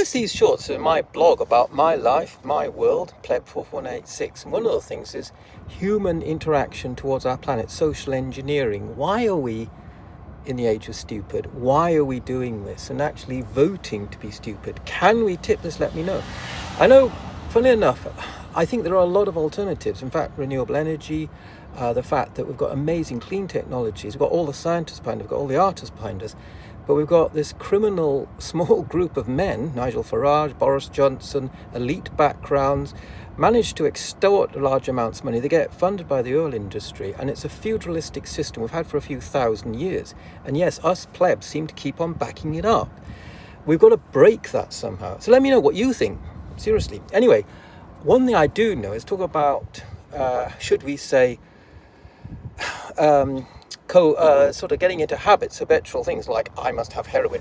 produce these shorts in my blog about my life, my world, Pleb 4186. And one of the things is human interaction towards our planet, social engineering. Why are we in the age of stupid? Why are we doing this and actually voting to be stupid? Can we tip this? Let me know. I know, funnily enough, I think there are a lot of alternatives. In fact, renewable energy, the fact that we've got amazing clean technologies, we've got all the scientists behind us, we've got all the artists behind us, but we've got this criminal small group of men, Nigel Farage, Boris Johnson, elite backgrounds, managed to extort large amounts of money. They get funded by the oil industry, and it's a feudalistic system we've had for a few thousand years. And yes, us plebs seem to keep on backing it up. We've got to break that somehow. So let me know what you think, seriously. Anyway, one thing I do know is talk about, should we say, sort of getting into habits, habitual things like I must have heroin,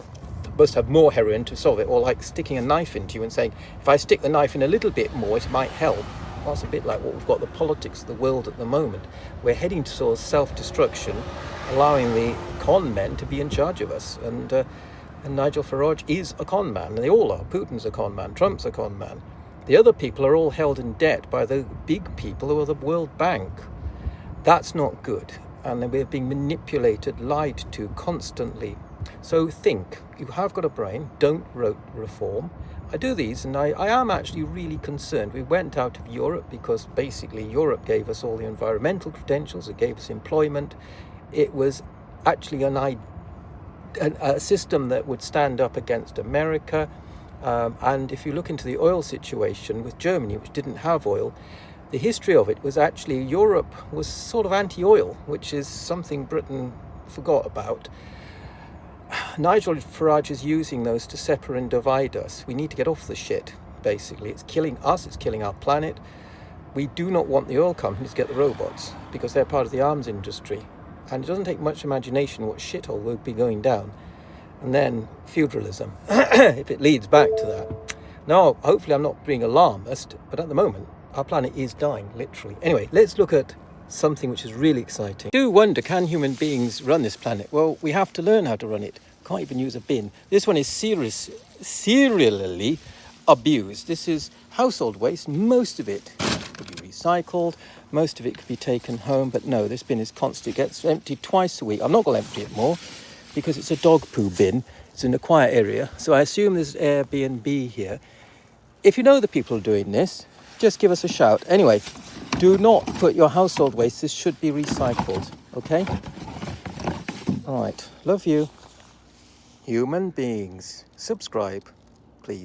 must have more heroin to solve it, or like sticking a knife into you and saying, if I stick the knife in a little bit more, it might help. Well, it's a bit like what we've got the politics of the world at the moment. We're heading towards self-destruction, allowing the con men to be in charge of us. And Nigel Farage is a con man. They all are. Putin's a con man. Trump's a con man. The other people are all held in debt by the big people who are the World Bank. That's not good. And we're being manipulated, lied to constantly. So think, you have got a brain, don't vote reform. I do these and I am actually really concerned. We went out of Europe because basically Europe gave us all the environmental credentials, it gave us employment. It was actually a system that would stand up against America. And if you look into the oil situation with Germany, which didn't have oil, the history of it was actually Europe was sort of anti-oil, which is something Britain forgot about. Nigel Farage is using those to separate and divide us. We need to get off the shit, basically. It's killing us, it's killing our planet. We do not want the oil companies to get the robots because they're part of the arms industry. And it doesn't take much imagination what shithole will be going down. And then feudalism, if it leads back to that. Now, hopefully I'm not being alarmist, but at the moment, our planet is dying, literally. Anyway, let's look at something which is really exciting. I do wonder, can human beings run this planet? Well, we have to learn how to run it. Can't even use a bin. This one is serially abused. This is household waste. Most of it could be recycled. Most of it could be taken home. But no, this bin is constant. It gets emptied twice a week. I'm not going to empty it more because it's a dog poo bin. It's in a quiet area. So I assume there's Airbnb here. If you know the people doing this, just give us a shout. Anyway, do not put your household waste. This should be recycled, okay? All right, love you. Human beings, subscribe, please.